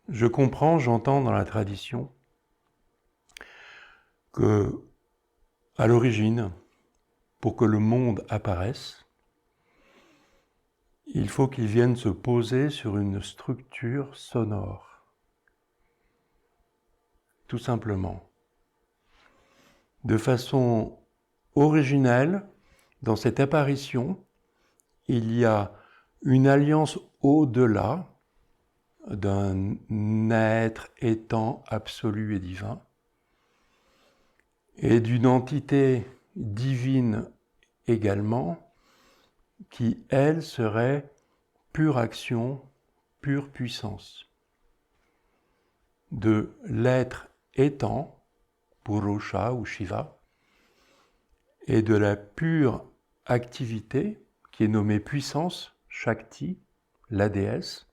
Je comprends, j'entends dans la tradition que, à l'origine, pour que le monde apparaisse, il faut qu'il vienne se poser sur une structure sonore. Tout simplement. De façon originelle, dans cette apparition, il y a une alliance au-delà d'un être étant absolu et divin, et d'une entité divine également, qui, elle, serait pure action, pure puissance. De l'être étant, Purusha ou Shiva, et de la pure activité, qui est nommée puissance, Shakti, la déesse,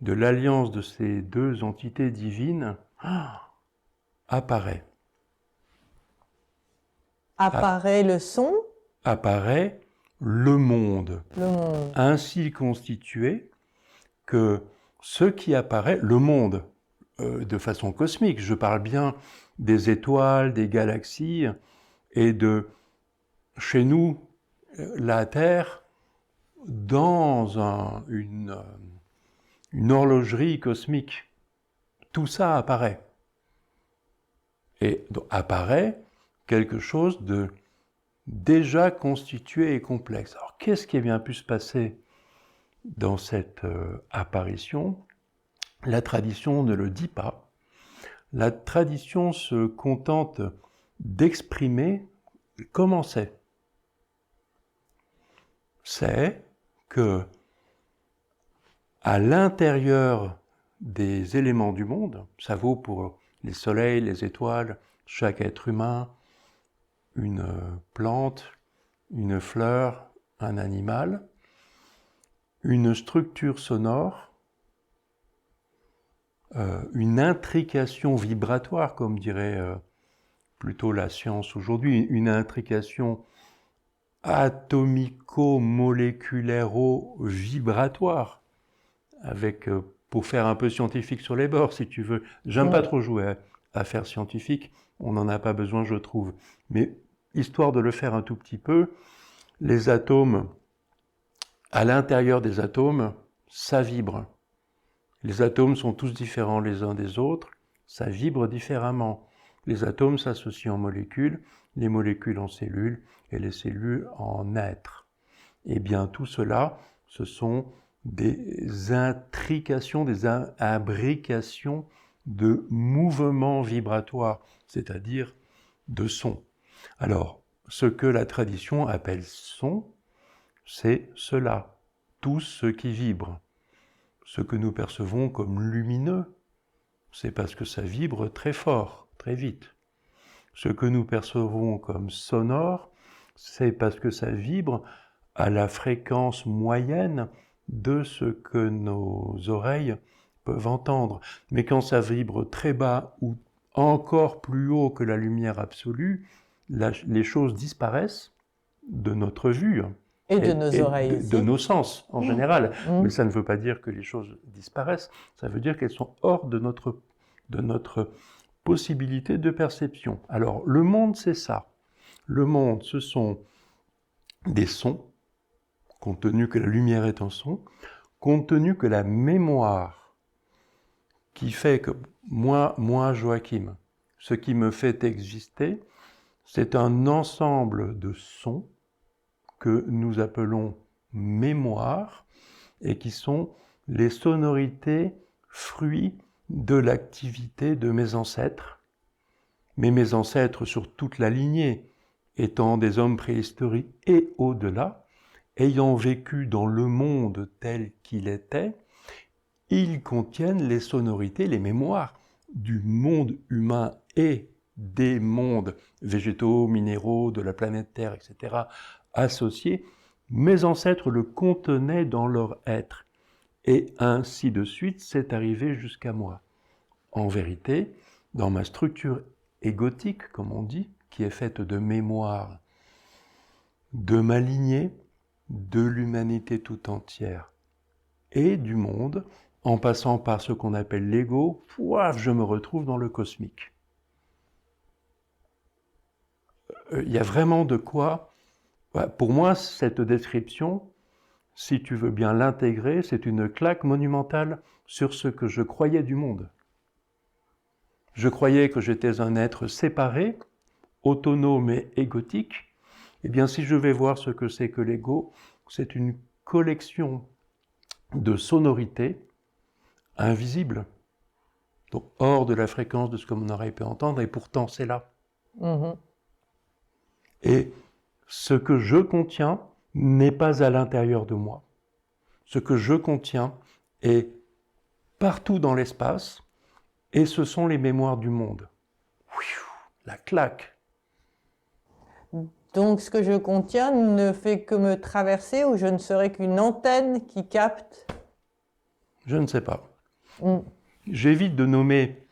de l'alliance de ces deux entités divines, apparaît. Apparaît le son, Apparaît le monde, ainsi constitué que ce qui apparaît, le monde, de façon cosmique, je parle bien des étoiles, des galaxies, et de, chez nous, la Terre, dans une horlogerie cosmique. Tout ça apparaît. Et donc, apparaît quelque chose de déjà constitué et complexe. Alors, qu'est-ce qui a bien pu se passer dans cette apparition? La tradition ne le dit pas. La tradition se contente d'exprimer comment c'est. C'est que, à l'intérieur des éléments du monde, ça vaut pour les soleils, les étoiles, chaque être humain, une plante, une fleur, un animal, une structure sonore, une intrication vibratoire, comme dirait plutôt la science aujourd'hui, une intrication atomico-moléculaire-vibratoire, avec, pour faire un peu scientifique sur les bords, si tu veux. J'aime pas trop jouer à faire scientifique, on n'en a pas besoin, je trouve. Mais histoire de le faire un tout petit peu, les atomes, à l'intérieur des atomes, ça vibre. Les atomes sont tous différents les uns des autres, ça vibre différemment. Les atomes s'associent en molécules, les molécules en cellules, et les cellules en êtres. Eh bien, tout cela, ce sont des intrications, des imbrications de mouvements vibratoires, c'est-à-dire de sons. Alors, ce que la tradition appelle son, c'est cela, tout ce qui vibre. Ce que nous percevons comme lumineux, c'est parce que ça vibre très fort, très vite. Ce que nous percevons comme sonore, c'est parce que ça vibre à la fréquence moyenne de ce que nos oreilles peuvent entendre. Mais quand ça vibre très bas ou encore plus haut que la lumière absolue, les choses disparaissent de notre vue. Et de nos oreilles aussi. De nos sens, en général. Mais ça ne veut pas dire que les choses disparaissent, ça veut dire qu'elles sont hors de notre possibilité de perception. Alors, le monde, c'est ça. Le monde, ce sont des sons, compte tenu que la lumière est un son, compte tenu que la mémoire qui fait que moi, Joachim, ce qui me fait exister, c'est un ensemble de sons que nous appelons mémoire et qui sont les sonorités fruits de l'activité de mes ancêtres. Mais mes ancêtres sur toute la lignée, étant des hommes préhistoriques et au-delà, ayant vécu dans le monde tel qu'il était, ils contiennent les sonorités, les mémoires du monde humain et des mondes végétaux, minéraux, de la planète Terre, etc., associés. Mes ancêtres le contenaient dans leur être. Et ainsi de suite, c'est arrivé jusqu'à moi. En vérité, dans ma structure égotique, comme on dit, qui est faite de mémoire, de ma lignée, de l'humanité tout entière et du monde, en passant par ce qu'on appelle l'ego, je me retrouve dans le cosmique. Il y a vraiment de quoi... Pour moi, cette description, si tu veux bien l'intégrer, c'est une claque monumentale sur ce que je croyais du monde. Je croyais que j'étais un être séparé, autonome et égotique. Eh bien, si je vais voir ce que c'est que l'ego, c'est une collection de sonorités invisibles, donc hors de la fréquence de ce qu'on aurait pu entendre, et pourtant c'est là. Et ce que je contiens n'est pas à l'intérieur de moi. Ce que je contiens est partout dans l'espace, et ce sont les mémoires du monde. La claque. Donc ce que je contiens ne fait que me traverser, ou je ne serai qu'une antenne qui capte? Je ne sais pas. J'évite de nommer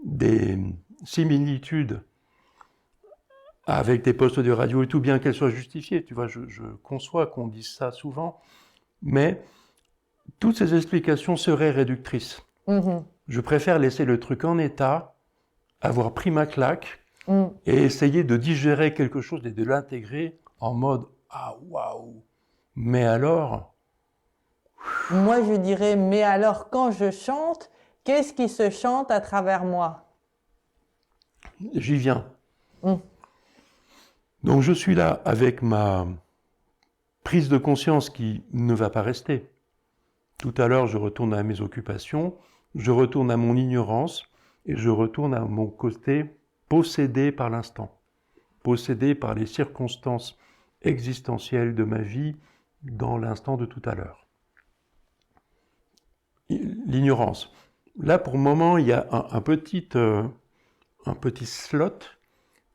des similitudes avec des postes de radio et tout, bien qu'elles soient justifiées. Tu vois, je conçois qu'on dise ça souvent, mais toutes ces explications seraient réductrices. Je préfère laisser le truc en état, avoir pris ma claque, et essayer de digérer quelque chose et de l'intégrer en mode « Ah, waouh ! Mais alors ?» Moi, je dirais « Mais alors, quand je chante, qu'est-ce qui se chante à travers moi ?» J'y viens. Donc je suis là avec ma prise de conscience qui ne va pas rester. Tout à l'heure, je retourne à mes occupations, je retourne à mon ignorance et je retourne à mon côté possédé par l'instant, possédé par les circonstances existentielles de ma vie dans l'instant de tout à l'heure. L'ignorance. Là, pour le moment, il y a un petit slot,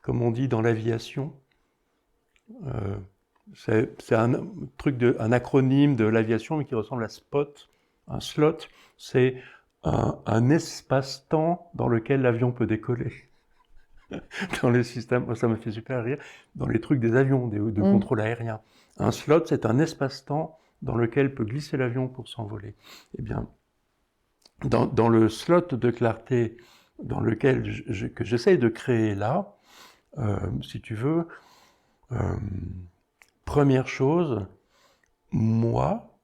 comme on dit dans l'aviation. C'est un acronyme de l'aviation, mais qui ressemble à SPOT. Un slot, c'est un espace-temps dans lequel l'avion peut décoller. Dans les systèmes, ça me fait super rire, dans les trucs des avions, de contrôle aérien. Un slot, c'est un espace-temps dans lequel peut glisser l'avion pour s'envoler. Eh bien, dans le slot de clarté dans lequel que j'essaie de créer là, si tu veux, première chose, moi,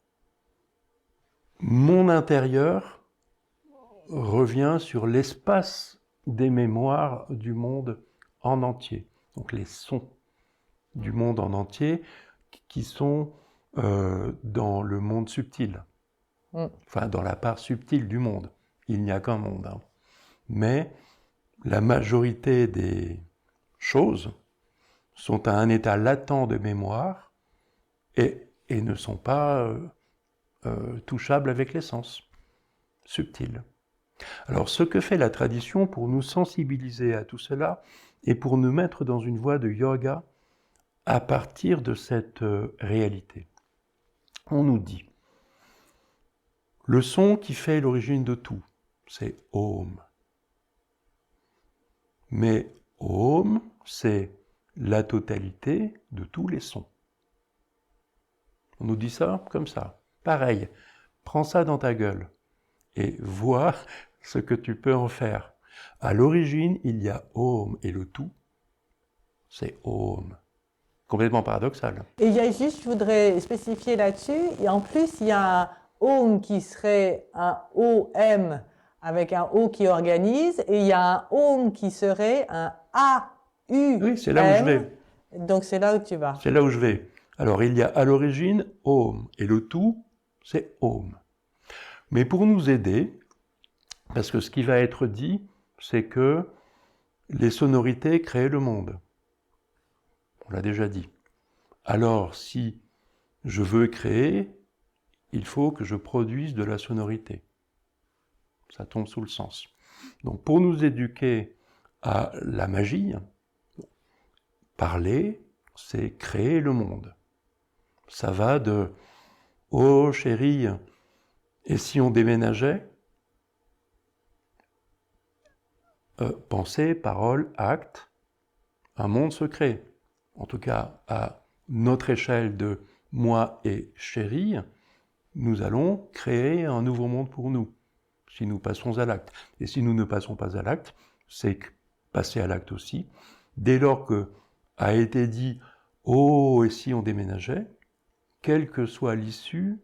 mon intérieur revient sur l'espace des mémoires du monde en entier. Donc les sons du monde en entier qui sont dans le monde subtil. Enfin, dans la part subtile du monde. Il n'y a qu'un monde. Hein. Mais la majorité des choses sont à un état latent de mémoire et ne sont pas touchables avec les sens subtils. Alors, ce que fait la tradition pour nous sensibiliser à tout cela et pour nous mettre dans une voie de yoga à partir de cette réalité. On nous dit, le son qui fait l'origine de tout, c'est Om. Mais Om, c'est la totalité de tous les sons. On nous dit ça comme ça. Pareil, prends ça dans ta gueule et vois ce que tu peux en faire. À l'origine, il y a Om et le tout, c'est Om. Complètement paradoxal. Et il y a juste, je voudrais spécifier là-dessus, et en plus, il y a un Om qui serait un OM avec un O qui organise, et il y a un Om qui serait un AU. Oui, c'est là où je vais. Donc c'est là où tu vas. C'est là où je vais. Alors il y a à l'origine Om, et le tout, c'est Om. Mais pour nous aider, parce que ce qui va être dit, c'est que les sonorités créent le monde. On l'a déjà dit. Alors, si je veux créer, il faut que je produise de la sonorité. Ça tombe sous le sens. Donc, pour nous éduquer à la magie, parler, c'est créer le monde. Ça va de « Oh chérie, et si on déménageait ?» Pensée, parole, acte, un monde se crée. En tout cas, à notre échelle de moi et chérie, nous allons créer un nouveau monde pour nous. si nous passons à l'acte. Et si nous ne passons pas à l'acte, c'est passer à l'acte aussi. Dès lors que a été dit « Oh, et si on déménageait ?» quelle que soit l'issue,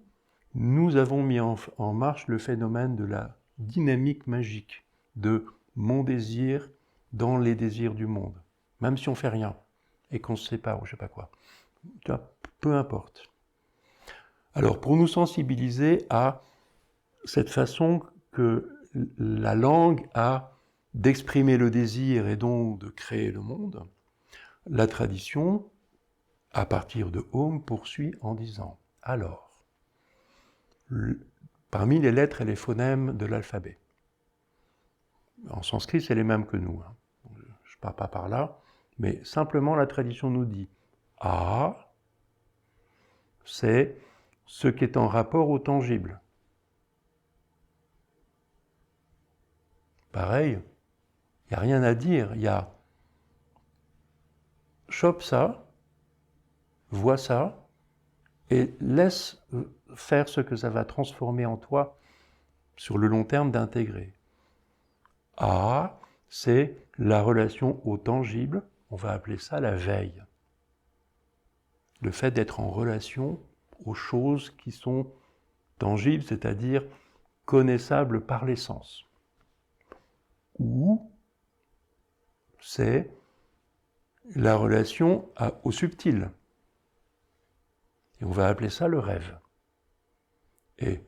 nous avons mis en marche le phénomène de la dynamique magique, de mon désir dans les désirs du monde. Même si on ne fait rien et qu'on se sépare ou je ne sais pas quoi. Peu importe. Alors, pour nous sensibiliser à cette façon que la langue a d'exprimer le désir et donc de créer le monde, la tradition, à partir de Om, poursuit en disant « Alors, parmi les lettres et les phonèmes de l'alphabet, en sanskrit, c'est les mêmes que nous, hein. Je ne pars pas par là, mais simplement la tradition nous dit « A », c'est ce qui est en rapport au tangible. Pareil, il n'y a rien à dire, il y a chope ça, vois ça, et laisse faire ce que ça va transformer en toi sur le long terme d'intégrer. A, c'est la relation au tangible, on va appeler ça la veille. Le fait d'être en relation aux choses qui sont tangibles, c'est-à-dire connaissables par les sens. Ou, c'est la relation au subtil. Et on va appeler ça le rêve. Et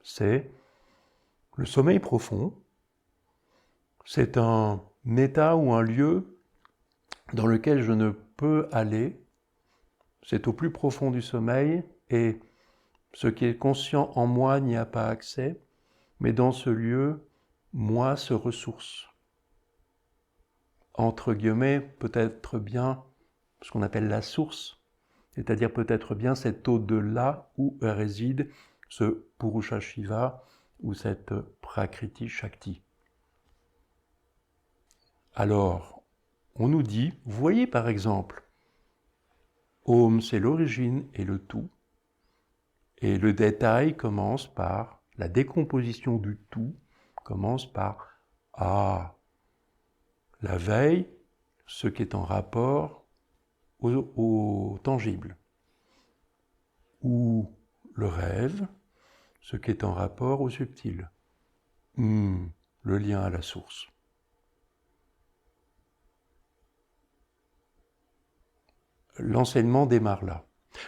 c'est le sommeil profond. C'est un état ou un lieu dans lequel je ne peux aller. C'est au plus profond du sommeil et ce qui est conscient en moi n'y a pas accès. Mais dans ce lieu, moi se ressource. Entre guillemets, peut-être bien ce qu'on appelle la source, c'est-à-dire peut-être bien cet au-delà où réside ce Purusha Shiva ou cette Prakriti Shakti. Alors, on nous dit, vous voyez par exemple, Om c'est l'origine et le tout, et le détail commence par, la décomposition du tout commence par la veille, ce qui est en rapport au tangible, ou le rêve, ce qui est en rapport au subtil, le lien à la source. L'enseignement démarre là.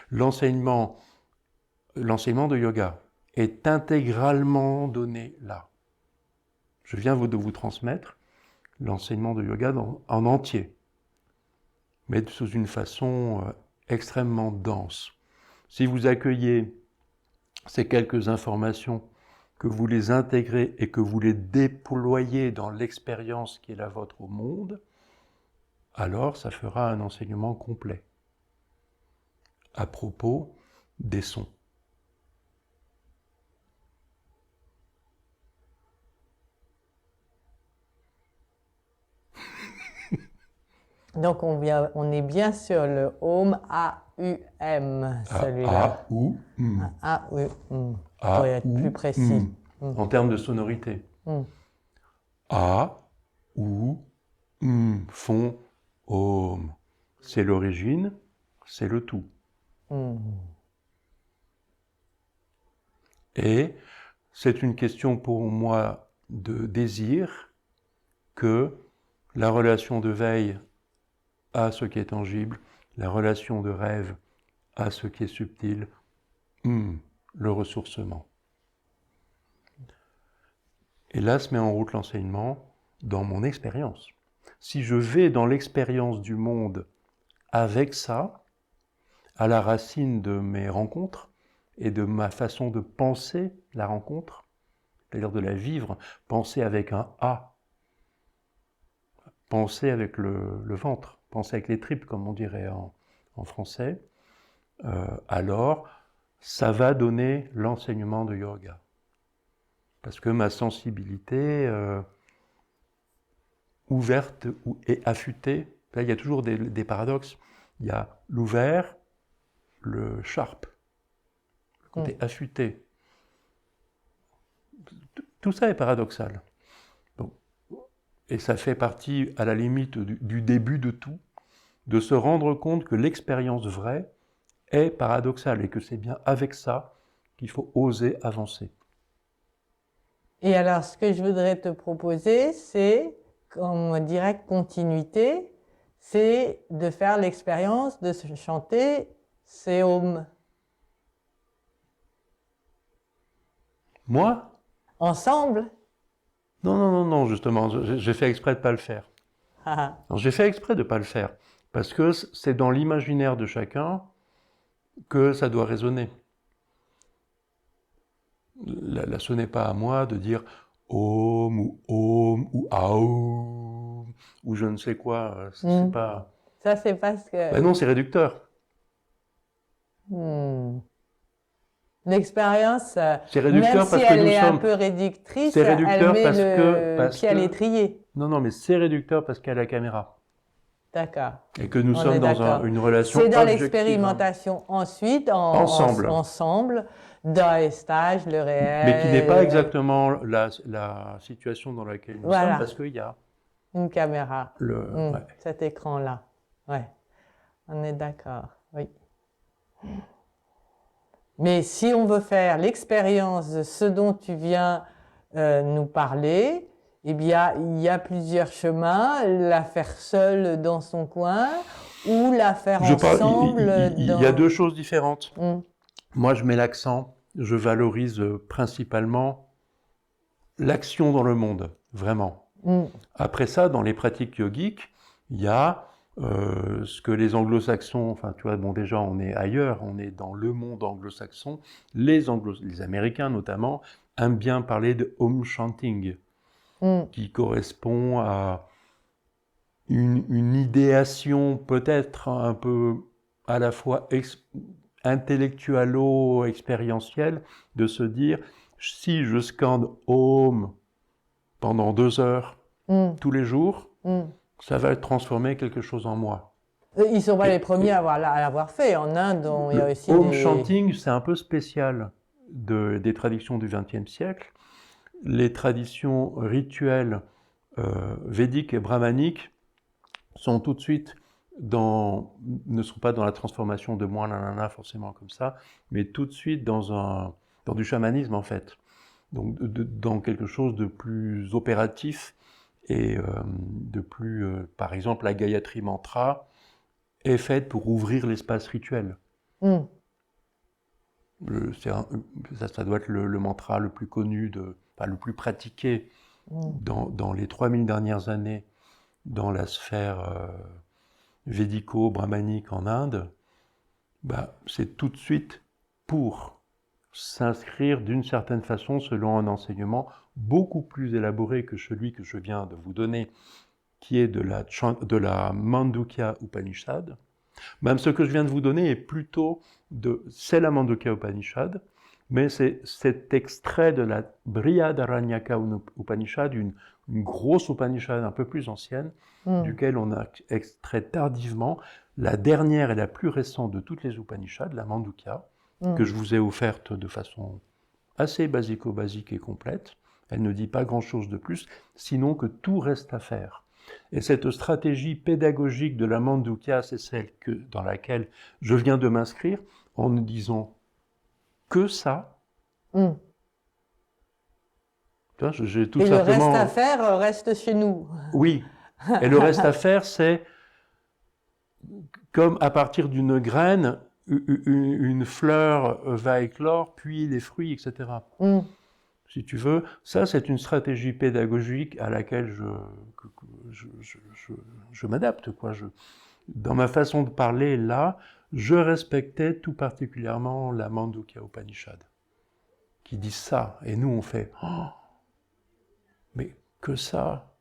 L'enseignement de yoga est intégralement donné là. Je viens de vous transmettre l'enseignement de yoga en entier, mais sous une façon extrêmement dense. Si vous accueillez ces quelques informations, que vous les intégrez et que vous les déployez dans l'expérience qui est la vôtre au monde, alors ça fera un enseignement complet à propos des sons. Donc on est bien sur le Om A-U-M, celui-là. A-U-M. A-U-M. Pour être plus précis. En termes de sonorité. A-U-M font Om. C'est l'origine, c'est le tout. Et c'est une question pour moi de désir que la relation de veille à ce qui est tangible, la relation de rêve à ce qui est subtil, le ressourcement. Et là se met en route l'enseignement dans mon expérience. Si je vais dans l'expérience du monde avec ça, à la racine de mes rencontres et de ma façon de penser la rencontre, c'est-à-dire de la vivre, penser avec un A, penser avec le ventre, penser avec les tripes, comme on dirait en français, alors ça va donner l'enseignement de yoga. Parce que ma sensibilité ouverte et affûtée, là il y a toujours des paradoxes, il y a l'ouvert, le sharp, le côté affûté. Tout ça est paradoxal. Bon. Et ça fait partie, à la limite, du début de tout, de se rendre compte que l'expérience vraie est paradoxale et que c'est bien avec ça qu'il faut oser avancer. Et alors, ce que je voudrais te proposer, c'est, comme directe continuité, c'est de faire l'expérience de se chanter Seom. Moi? Ensemble? Non, justement, j'ai fait exprès de ne pas le faire. Non, j'ai fait exprès de ne pas le faire, parce que c'est dans l'imaginaire de chacun que ça doit résonner. Là, ce n'est pas à moi de dire Om ou Aum ou je ne sais quoi. C'est pas. Ça, c'est parce que... Ben non, c'est réducteur. L'expérience, C'est même réducteur si parce que elle nous est un sommes. peu réductrice, C'est elle réducteur met parce le pied à que. l'étrier. Non, mais c'est réducteur parce qu'il y a la caméra. D'accord. Et que nous On sommes est dans d'accord. une relation C'est dans objective. l'expérimentation ensuite, Ensemble. ensemble, dans les stages, le réel. Mais qui n'est pas exactement la situation dans laquelle nous Voilà. sommes, parce qu'il y a une caméra. ouais. Cet écran-là. Ouais. On est d'accord. Oui. Mais si on veut faire l'expérience de ce dont tu viens nous parler, eh bien, il y a plusieurs chemins. La faire seule dans son coin ou la faire ensemble. Il y a deux choses différentes. Moi, je mets l'accent, je valorise principalement l'action dans le monde, vraiment. Après ça, dans les pratiques yogiques, il y a ce que les anglo-saxons, enfin tu vois, bon déjà on est ailleurs, on est dans le monde anglo-saxon, les Américains notamment, aiment bien parler de home chanting, qui correspond à une idéation peut-être un peu à la fois intellectualo-expérientielle, de se dire, si je scande Om pendant 2 heures tous les jours, ça va transformer quelque chose en moi. Ils ne sont pas les premiers à l'avoir fait. En Inde, il y a aussi Home chanting, c'est un peu spécial des traditions du XXe siècle. Les traditions rituelles védiques et brahmaniques sont tout de suite ne sont pas dans la transformation de moi, forcément comme ça, mais tout de suite dans du chamanisme en fait. Donc dans quelque chose de plus opératif et de plus, par exemple, la Gayatri Mantra est faite pour ouvrir l'espace rituel. Ça doit être le mantra le plus connu, le plus pratiqué dans les 3000 dernières années dans la sphère védico-brahmanique en Inde. C'est tout de suite pour s'inscrire d'une certaine façon selon un enseignement beaucoup plus élaboré que celui que je viens de vous donner, qui est de la Mandukya Upanishad. Même ce que je viens de vous donner est plutôt c'est la Mandukya Upanishad, mais c'est cet extrait de la Brihadaranyaka Upanishad, une grosse Upanishad un peu plus ancienne, duquel on a extrait tardivement la dernière et la plus récente de toutes les Upanishads, la Mandukya, que je vous ai offerte de façon assez basico-basique et complète. Elle ne dit pas grand-chose de plus, sinon que tout reste à faire. Et cette stratégie pédagogique de la Mandukya, c'est celle dans laquelle je viens de m'inscrire, en ne disant que ça. J'ai tout et simplement... le reste à faire reste chez nous. Oui, et le reste à faire, c'est comme à partir d'une graine, une fleur va éclore, puis les fruits, etc. Si tu veux, ça c'est une stratégie pédagogique à laquelle je m'adapte. Dans ma façon de parler là, je respectais tout particulièrement la Mandukya Upanishad, qui dit ça, et nous on fait oh, mais que ça,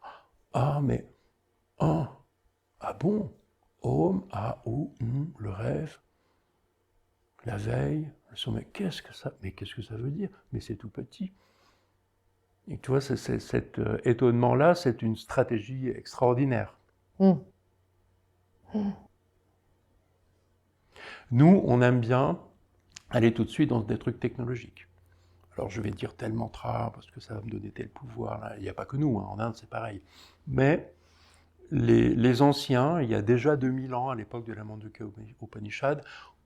ah mais oh, ah bon, Om, ah ou, le rêve, la veille, le sommeil, qu'est-ce que ça veut dire? Mais c'est tout petit. Et tu vois, cet étonnement-là, c'est une stratégie extraordinaire. Nous, on aime bien aller tout de suite dans des trucs technologiques. Alors je vais dire tel mantra parce que ça va me donner tel pouvoir. Là. Il n'y a pas que nous, hein. En Inde c'est pareil. Mais les anciens, il y a déjà 2000 ans, à l'époque de la Mandukya Upanishad,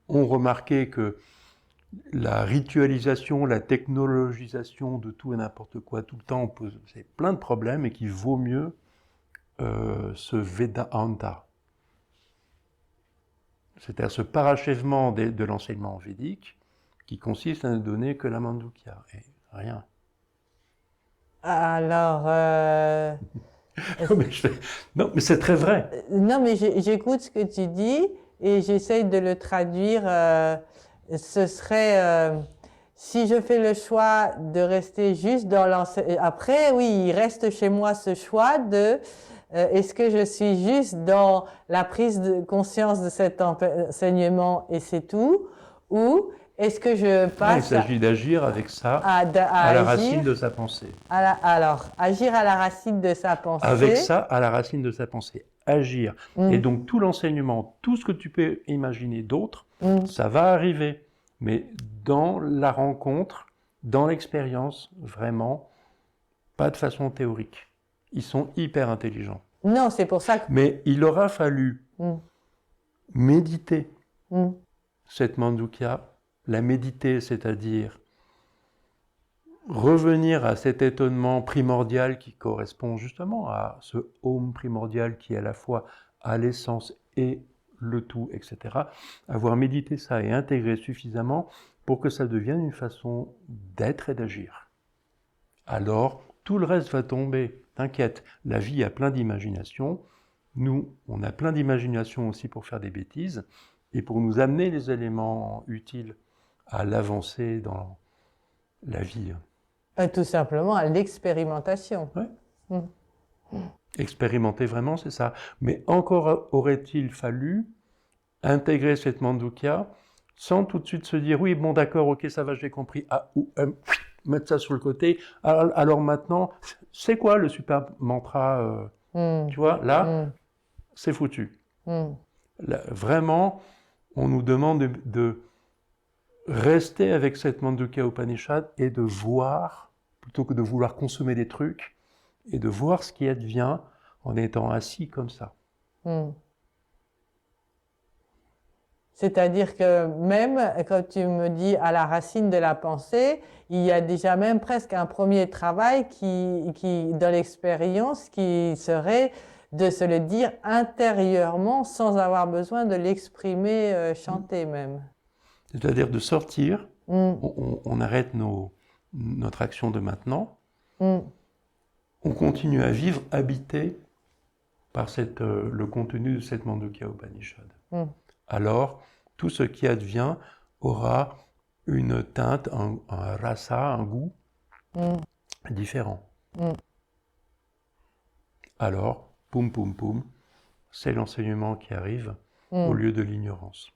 ont remarqué que la ritualisation, la technologisation de tout et n'importe quoi, tout le temps, c'est plein de problèmes et qu'il vaut mieux ce Vedanta. C'est-à-dire ce parachèvement de l'enseignement védique qui consiste à ne donner que la Mandukya et rien. Alors, Non, mais c'est très vrai. non, mais j'écoute ce que tu dis et j'essaye de le traduire. Ce serait, si je fais le choix de rester juste dans l'enseignement. Après, oui, il reste chez moi ce choix de est-ce que je suis juste dans la prise de conscience de cet enseignement et c'est tout, ou est-ce que je Il passe s'agit d'agir avec ça à la agir, racine de sa pensée. alors, agir à la racine de sa pensée. Avec ça, à la racine de sa pensée. Agir. Et donc tout l'enseignement, tout ce que tu peux imaginer d'autre, ça va arriver. Mais dans la rencontre, dans l'expérience, vraiment, pas de façon théorique. Ils sont hyper intelligents. Non, c'est pour ça que... Mais il aura fallu méditer cette Mandukya, la méditer, c'est-à-dire revenir à cet étonnement primordial qui correspond justement à ce Om primordial qui est à la fois à l'essence et le tout, etc. Avoir médité ça et intégré suffisamment pour que ça devienne une façon d'être et d'agir. Alors, tout le reste va tomber. T'inquiète, la vie a plein d'imagination. Nous, on a plein d'imagination aussi pour faire des bêtises et pour nous amener les éléments utiles à l'avancée dans la vie. Tout simplement à l'expérimentation. Ouais. Expérimenter vraiment, c'est ça. Mais encore aurait-il fallu intégrer cette Mandukya sans tout de suite se dire oui, bon d'accord, ok, ça va, j'ai compris. Ah, ou mettre ça sur le côté. Alors maintenant, c'est quoi le super mantra tu vois, là, c'est foutu. Là, vraiment, on nous demande de rester avec cette Mandukya Upanishad et de voir, plutôt que de vouloir consommer des trucs, et de voir ce qui advient en étant assis comme ça. C'est-à-dire que même quand tu me dis à la racine de la pensée, il y a déjà même presque un premier travail qui dans l'expérience qui serait de se le dire intérieurement sans avoir besoin de l'exprimer chanter même. C'est-à-dire de sortir, on arrête notre action de maintenant, on continue à vivre habité par le contenu de cette Mandukya Upanishad. Alors, tout ce qui advient aura une teinte, un rasa, un goût différent. Alors, poum poum poum, c'est l'enseignement qui arrive au lieu de l'ignorance.